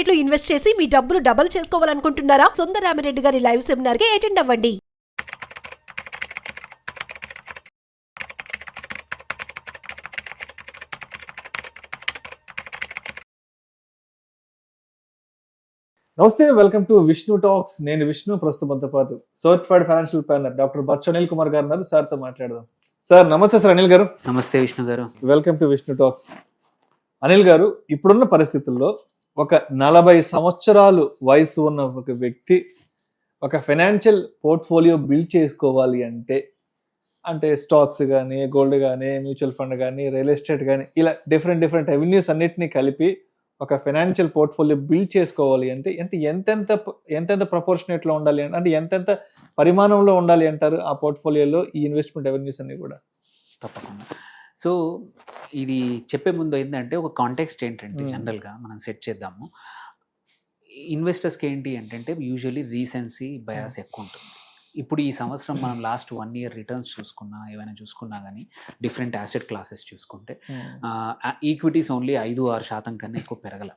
Market లో invest చేసి మీ డబ్బులు డబుల్ చేసుకోవాలనుకుంటున్నారా? సుందరరామిరెడ్డి గారి లైవ్ సెమినార్ కి అటెండ్ అవ్వండి. నమస్తే, వెల్కమ్ టు విష్ణు టాక్స్. నేను విష్ణు. ప్రస్తుతంతో పాటు certified financial planner doctor Bachchu Anil Kumar గారు ఉన్నారు. సార్తో మాట్లాడదాం. సార్ నమస్తే. సార్ అనిల్ గారు నమస్తే. విష్ణు గారు welcome to Vishnu talks. Anil గారు, ఇప్పుడున్న పరిస్థితుల్లో ఒక 40 సంవత్సరాలు వయసు ఉన్న ఒక వ్యక్తి ఒక ఫైనాన్షియల్ పోర్ట్ఫోలియో బిల్డ్ చేసుకోవాలి అంటే స్టాక్స్ కానీ, గోల్డ్ కానీ, మ్యూచువల్ ఫండ్ కానీ, రియల్ ఎస్టేట్ కానీ, ఇలా డిఫరెంట్ అవెన్యూస్ అన్నిటినీ కలిపి ఒక ఫైనాన్షియల్ పోర్ట్ఫోలియో బిల్డ్ చేసుకోవాలి అంటే ఎంతెంత ప్రపోర్షనేట్లో ఉండాలి అంటే ఎంతెంత పరిమాణంలో ఉండాలి అంటారు ఆ పోర్ట్ఫోలియోలో ఈ ఇన్వెస్ట్మెంట్ అవెన్యూస్ అన్ని కూడా? తప్పకుండా. సో ఇది చెప్పే ముందు ఏంటంటే ఒక కాంటెక్స్ట్ ఏంటంటే జనరల్గా మనం సెట్ చేద్దాము. ఇన్వెస్టర్స్కి ఏంటి అంటే యూజువల్లీ రీసెన్సీ బయాస్ ఎక్కువ ఉంటుంది. ఇప్పుడు ఈ సంవత్సరం మనం లాస్ట్ 1 year రిటర్న్స్ చూసుకున్నా, ఏమైనా చూసుకున్నా కానీ డిఫరెంట్ యాసెట్ క్లాసెస్ చూసుకుంటే ఈక్విటీస్ ఓన్లీ 5-6% కన్నా ఎక్కువ పెరగల.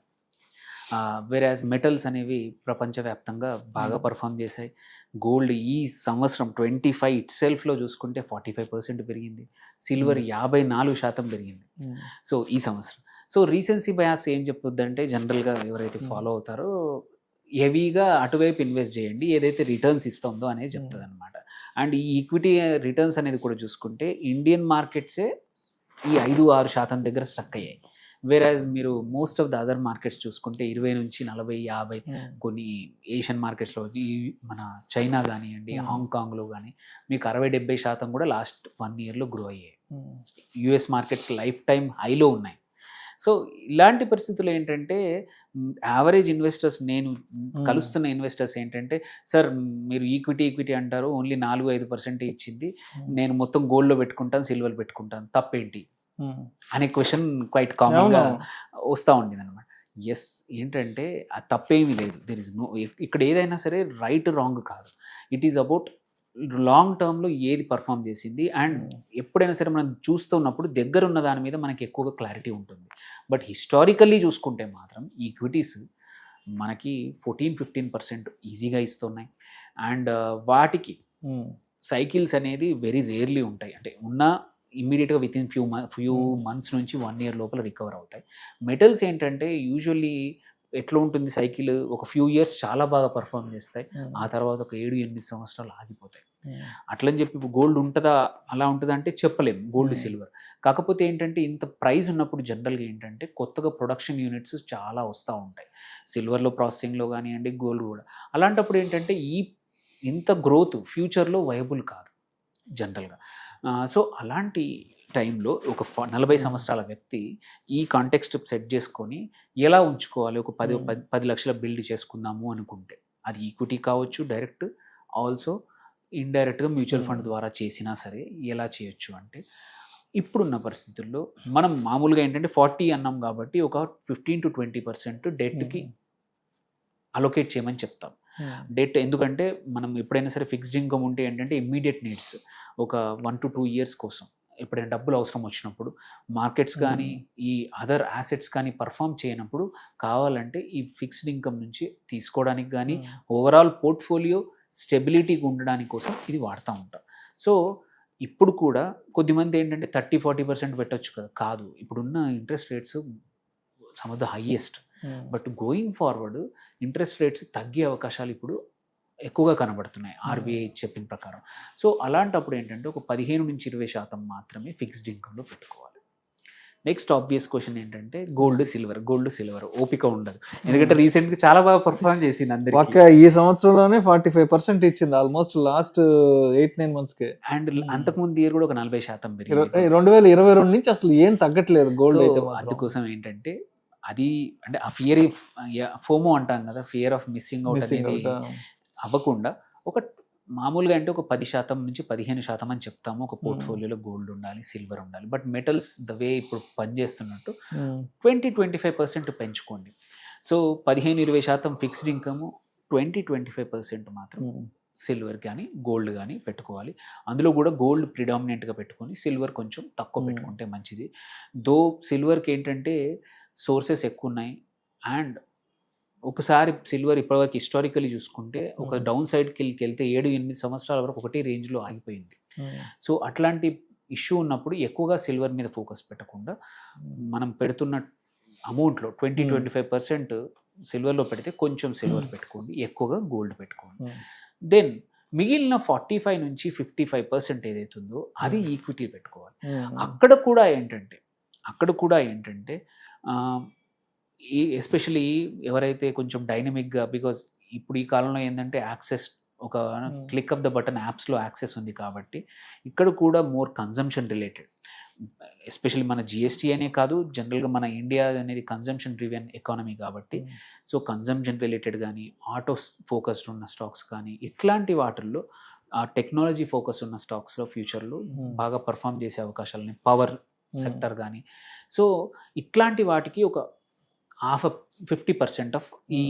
వేరాజ్ మెటల్స్ అనేవి ప్రపంచవ్యాప్తంగా బాగా పర్ఫామ్ చేశాయి. గోల్డ్ ఈ సంవత్సరం 25 ఇట్ సెల్ఫ్లో చూసుకుంటే 45% పెరిగింది. సిల్వర్ 54% పెరిగింది. సో ఈ సంవత్సరం రీసెన్సీ బయాస్ ఏం చెప్పుద్దంటే జనరల్గా ఎవరైతే ఫాలో అవుతారో హెవీగా అటువైపు ఇన్వెస్ట్ చేయండి, ఏదైతే రిటర్న్స్ ఇస్తుందో అనేది చెప్తుంది అనమాట. అండ్ ఈ ఈక్విటీ రిటర్న్స్ అనేది కూడా చూసుకుంటే ఇండియన్ మార్కెట్సే ఈ 5-6% దగ్గర స్టక్ అయ్యాయి. వేరాజ్ మీరు most of the other markets చూసుకుంటే 20 నుంచి 40, 50, కొన్ని ఏషియన్ మార్కెట్స్లో మన చైనా కానివ్వండి, హాంకాంగ్లో కానీ మీకు 60-70% కూడా లాస్ట్ 1 yearలో గ్రో అయ్యాయి. యుఎస్ మార్కెట్స్ లైఫ్ టైం హైలో ఉన్నాయి. సో ఇలాంటి పరిస్థితులు ఏంటంటే యావరేజ్ ఇన్వెస్టర్స్, నేను కలుస్తున్న ఇన్వెస్టర్స్ ఏంటంటే, సార్ మీరు ఈక్విటీ అంటారు, ఓన్లీ 4-5% ఇచ్చింది, నేను మొత్తం గోల్డ్లో పెట్టుకుంటాను, సిల్వర్ పెట్టుకుంటాను, తప్పేంటి అనే క్వశ్చన్ క్వైట్ కామన్గా వస్తూ ఉండేది అనమాట. ఎస్, ఏంటంటే అది తప్పేమీ లేదు. దెర్ ఇస్ నో, ఇక్కడ ఏదైనా సరే రైట్ రాంగ్ కాదు. ఇట్ ఈస్ అబౌట్ లాంగ్ టర్మ్లో ఏది పర్ఫామ్ చేసింది. అండ్ ఎప్పుడైనా సరే మనం చూస్తున్నప్పుడు దగ్గర ఉన్న దాని మీద మనకి ఎక్కువగా క్లారిటీ ఉంటుంది. బట్ హిస్టారికల్లీ చూసుకుంటే మాత్రం ఈక్విటీస్ మనకి 14-15% ఈజీగా ఇస్తున్నాయి. అండ్ వాటికి సైకిల్స్ అనేది వెరీ రేర్లీ ఉంటాయి. అంటే ఉన్న ఇమ్మీడియట్గా విత్ ఇన్ ఫ్యూ మంత్స్ నుంచి 1 year లోపల రికవర్ అవుతాయి. మెటల్స్ ఏంటంటే యూజువల్లీ ఎట్లా ఉంటుంది సైకిల్, ఒక ఫ్యూ ఇయర్స్ చాలా బాగా పర్ఫామ్ చేస్తాయి, ఆ తర్వాత ఒక 7-8 సంవత్సరాలు ఆగిపోతాయి. అట్లని చెప్పి గోల్డ్ ఉంటుందా, అలా ఉంటుందా అంటే చెప్పలేము. గోల్డ్, సిల్వర్ కాకపోతే ఏంటంటే ఇంత ప్రైస్ ఉన్నప్పుడు జనరల్గా ఏంటంటే కొత్తగా ప్రొడక్షన్ యూనిట్స్ చాలా వస్తూ ఉంటాయి, సిల్వర్లో ప్రాసెసింగ్లో కానివ్వండి, గోల్డ్ కూడా. అలాంటప్పుడు ఏంటంటే ఇంత గ్రోత్ ఫ్యూచర్లో వైబుల్ కాదు జనరల్గా. సో అలాంటి టైంలో ఒక 40 సంవత్సరాల వ్యక్తి ఈ కాంటెక్స్ట్ సెట్ చేసుకొని ఎలా ఉంచుకోవాలి, ఒక 10 లక్షల బిల్డ్ చేసుకుందాము అనుకుంటే, అది ఈక్విటీ కావచ్చు, డైరెక్ట్ ఆల్సో ఇండైరెక్ట్గా మ్యూచువల్ ఫండ్ ద్వారా చేసినా సరే ఎలా చేయొచ్చు అంటే, ఇప్పుడున్న పరిస్థితుల్లో మనం మామూలుగా ఏంటంటే 40 అన్నాం కాబట్టి ఒక 15-20% డెట్కి అలొకేట్ చేయమని చెప్తాం. డెట్ ఎందుకంటే మనం ఎప్పుడైనా సరే ఫిక్స్డ్ ఇన్కమ్ ఉంటే ఏంటంటే ఇమ్మీడియట్ నీడ్స్ ఒక 1-2 years కోసం ఎప్పుడైనా డబ్బులు అవసరం వచ్చినప్పుడు, మార్కెట్స్ కానీ ఈ అదర్ యాసెట్స్ కానీ పర్ఫామ్ చేయనప్పుడు కావాలంటే ఈ ఫిక్స్డ్ ఇన్కమ్ నుంచి తీసుకోవడానికి కానీ ఓవరాల్ పోర్ట్ఫోలియో స్టెబిలిటీగా ఉండడానికి కోసం ఇది వాడుతూ ఉంటాం. సో ఇప్పుడు కూడా కొద్దిమంది ఏంటంటే 30-40% పెట్టచ్చు కదా, కాదు, ఇప్పుడున్న interest rates some of the highest. But going forward interest rates తగ్గే అవకాశాలు ఇప్పుడు ఎక్కువగా కనబడుతున్నాయి ఆర్బీఐ చెప్పిన ప్రకారం. సో అలాంటప్పుడు ఏంటంటే ఒక 15-20% మాత్రమే ఫిక్స్డ్ ఇన్కమ్లో పెట్టుకోవాలి. నెక్స్ట్ ఆబ్వియస్ క్వశ్చన్ ఏంటంటే గోల్డ్ సిల్వర్ ఓపిక ఉండదు, ఎందుకంటే రీసెంట్గా చాలా బాగా పర్ఫార్మ్ చేసింది అందరికీ. ఈ సంవత్సరంలోనే 45% ఇచ్చింది ఆల్మోస్ట్ లాస్ట్ 8-9 monthsకే. అండ్ అంతకుముందు ఇయర్ కూడా ఒక 40% పెరిగింది. 2022 నుంచి అసలు ఏం తగ్గట్లేదు గోల్డ్ అయితే. అందుకోసం ఏంటంటే అది అంటే ఆ ఫోమో అంటాం కదా, ఫియర్ ఆఫ్ మిస్సింగ్ అవుట్ అనేది అవ్వకుండా ఒక మామూలుగా అంటే ఒక 10%-15% అని చెప్తాము ఒక పోర్ట్ఫోలియోలో గోల్డ్ ఉండాలి, సిల్వర్ ఉండాలి. బట్ మెటల్స్ ద వే ఇప్పుడు పనిచేస్తున్నట్టు 20-25% పెంచుకోండి. సో 15-20% ఫిక్స్డ్ ఇన్కమ్, 20-25% మాత్రం సిల్వర్ కానీ గోల్డ్ కానీ పెట్టుకోవాలి. అందులో కూడా గోల్డ్ ప్రిడామినెంట్గా పెట్టుకొని సిల్వర్ కొంచెం తక్కువ పెట్టుకుంటే మంచిది. దో సిల్వర్కి ఏంటంటే సోర్సెస్ ఎక్కువ ఉన్నాయి అండ్ ఒకసారి సిల్వర్ ఇప్పటివరకు హిస్టారికలీ చూసుకుంటే ఒక డౌన్ సైడ్కి వెళ్తే 7-8 సంవత్సరాల వరకు ఒకటే రేంజ్లో ఆగిపోయింది. సో అట్లాంటి ఇష్యూ ఉన్నప్పుడు ఎక్కువగా సిల్వర్ మీద ఫోకస్ పెట్టకుండా మనం పెడుతున్న అమౌంట్లో 20-25% సిల్వర్లో పెడితే కొంచెం సిల్వర్ పెట్టుకోండి, ఎక్కువగా గోల్డ్ పెట్టుకోండి. దెన్ మిగిలిన 45 నుంచి 55% ఏదైతుందో అది ఈక్విటీ పెట్టుకోవాలి. అక్కడ కూడా ఏంటంటే ఈ ఎస్పెషలీ ఎవరైతే కొంచెం డైనమిక్గా, బికాజ్ ఇప్పుడు ఈ కాలంలో ఏంటంటే యాక్సెస్ ఒక క్లిక్ ఆఫ్ ద బటన్ యాప్స్లో యాక్సెస్ ఉంది కాబట్టి ఇక్కడ కూడా మోర్ కన్జంప్షన్ రిలేటెడ్, ఎస్పెషల్లీ మన జిఎస్టీ అనే కాదు, జనరల్గా మన ఇండియా అనేది కన్జంప్షన్ డ్రివెన్ ఎకానమీ కాబట్టి సో కన్జంప్షన్ రిలేటెడ్ కానీ ఆటో ఫోకస్డ్ ఉన్న స్టాక్స్ కానీ ఇట్లాంటి వాటిల్లో ఆ టెక్నాలజీ ఫోకస్ ఉన్న స్టాక్స్లో ఫ్యూచర్లో బాగా పర్ఫామ్ చేసే అవకాశాలని, పవర్ సెక్టర్ కానీ, సో ఇట్లాంటి వాటికి ఒక 50% ఆఫ్ ఈ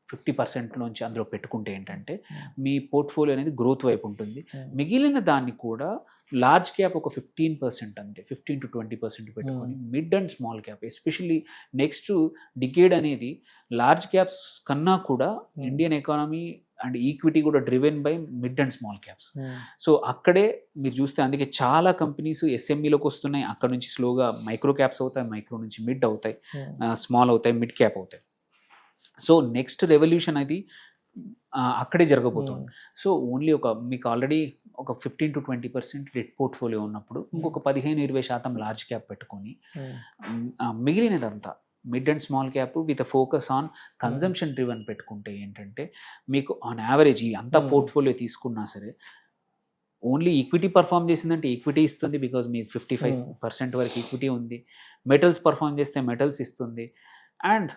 50% నుంచి అందులో పెట్టుకుంటే ఏంటంటే మీ పోర్ట్ఫోలియో అనేది గ్రోత్ వైపు ఉంటుంది. మిగిలిన దాన్ని కూడా లార్జ్ క్యాప్ ఒక 15% అంతే, 15-20% పెట్టుకొని mid and small cap, especially next decade అనేది లార్జ్ క్యాప్స్ కన్నా కూడా ఇండియన్ ఎకానమీ అండ్ ఈక్విటీ కూడా driven by mid and small caps. So అక్కడే మీరు చూస్తే అందుకే చాలా కంపెనీస్ ఎస్ఎంఈలోకి వస్తున్నాయి, అక్కడ నుంచి స్లోగా మైక్రో క్యాప్స్ అవుతాయి, మైక్రో నుంచి మిడ్ అవుతాయి, స్మాల్ అవుతాయి, మిడ్ క్యాప్ అవుతాయి. సో నెక్స్ట్ రెవల్యూషన్ అది అక్కడే జరగబోతుంది. సో ఓన్లీ మీకు ఆల్రెడీ ఒక 15-20% డెట్ పోర్ట్ఫోలియో ఉన్నప్పుడు ఇంకొక 15-20% లార్జ్ క్యాప్ పెట్టుకొని మిగిలినదంతా mid and small cap with focus on consumption driven పెట్టుకుంటే ఏంటంటే మీకు ఆన్ యావరేజ్ ఈ అంతా పోర్ట్ఫోలియో తీసుకున్నా సరే ఓన్లీ ఈక్విటీ పర్ఫామ్ చేసిందంటే ఈక్విటీ ఇస్తుంది, బికాజ్ మీ 55% వరకు ఈక్విటీ ఉంది. మెటల్స్ పర్ఫామ్ చేస్తే మెటల్స్ ఇస్తుంది, అండ్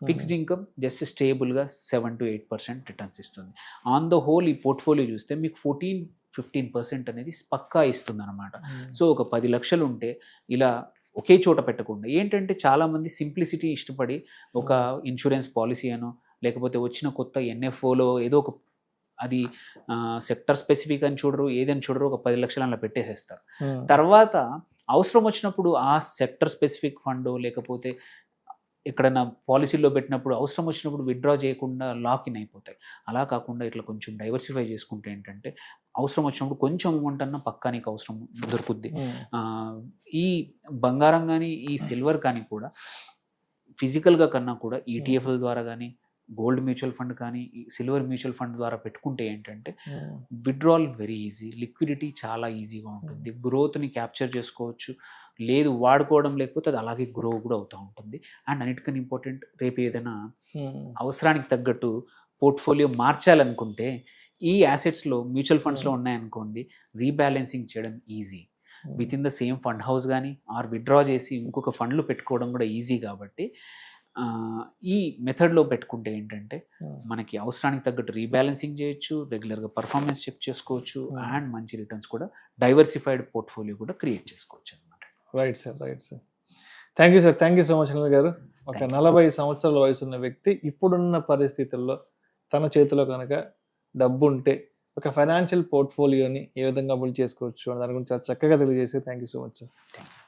ఫిక్స్డ్ ఇన్కమ్ జస్ట్ స్టేబుల్గా 7-8% రిటర్న్స్ ఇస్తుంది. ఆన్ ద హోల్ ఈ పోర్ట్ఫోలియో చూస్తే మీకు 14-15% అనేది పక్కా ఇస్తుంది అనమాట. సో ఒక 10 లక్షలు ఉంటే ఇలా ఒకే చోట పెట్టకుండా ఏంటంటే చాలామంది సింప్లిసిటీ ఇష్టపడి ఒక ఇన్సూరెన్స్ పాలసీ అనో లేకపోతే వచ్చిన కొత్త ఎన్ఎఫ్ఓలో ఏదో ఒక అది సెక్టర్ స్పెసిఫిక్ అని చూడరు, ఏదని చూడరు, ఒక 10 లక్షలు అలా పెట్టేసేస్తారు. తర్వాత అవసరం వచ్చినప్పుడు ఆ సెక్టర్ స్పెసిఫిక్ ఫండ్ లేకపోతే ఎక్కడైనా పాలసీలో పెట్టినప్పుడు అవసరం వచ్చినప్పుడు విత్డ్రా చేయకుండా లాక్ ఇన్ అయిపోతాయి. అలా కాకుండా ఇట్లా కొంచెం డైవర్సిఫై చేసుకుంటే ఏంటంటే అవసరం వచ్చినప్పుడు కొంచెం అమౌంట్ అన్నా పక్కా నీకు అవసరం దొరుకుద్ది. ఈ బంగారం కానీ ఈ సిల్వర్ కానీ కూడా ఫిజికల్గా కన్నా కూడా ఈటీఎఫ్ల ద్వారా కానీ గోల్డ్ మ్యూచువల్ ఫండ్ కానీ సిల్వర్ మ్యూచువల్ ఫండ్ ద్వారా పెట్టుకుంటే ఏంటంటే విత్డ్రాల్ వెరీ ఈజీ, లిక్విడిటీ చాలా ఈజీగా ఉంటుంది, గ్రోత్ని క్యాప్చర్ చేసుకోవచ్చు, లేదు వాడుకోవడం లేకపోతే అది అలాగే గ్రో కూడా అవుతూ ఉంటుంది. అండ్ అన్నిటికన్నా ఇంపార్టెంట్, రేపు ఏదైనా అవసరానికి తగ్గట్టు పోర్ట్ఫోలియో మార్చాలనుకుంటే ఈ యాసెట్స్లో మ్యూచువల్ ఫండ్స్లో ఉన్నాయనుకోండి, రీబ్యాలెన్సింగ్ చేయడం easy. With in the same fund house కానీ ఆర్ విత్డ్రా చేసి ఇంకొక ఫండ్లు పెట్టుకోవడం కూడా ఈజీ. కాబట్టి ఈ మెథడ్లో పెట్టుకుంటే ఏంటంటే మనకి అవసరానికి తగ్గట్టు రీబ్యాలెన్సింగ్ చేయొచ్చు, రెగ్యులర్గా పర్ఫార్మెన్స్ చెక్ చేసుకోవచ్చు, అండ్ మంచి రిటర్న్స్ కూడా డైవర్సిఫైడ్ పోర్ట్ఫోలియో కూడా క్రియేట్ చేసుకోవచ్చు అనమాట. Right sir. Thank you sir. Thank you so much Anil గారు. ఒక 40 సంవత్సరాల వయసు ఉన్న వ్యక్తి ఇప్పుడున్న పరిస్థితుల్లో తన చేతిలో కనుక డబ్బు ఉంటే ఒక ఫైనాన్షియల్ పోర్ట్ఫోలియోని ఏ విధంగా బిల్డ్ చేసుకోవచ్చు అని దాని గురించి చాలా చక్కగా తెలియజేసి thank you so much sir. Thank you.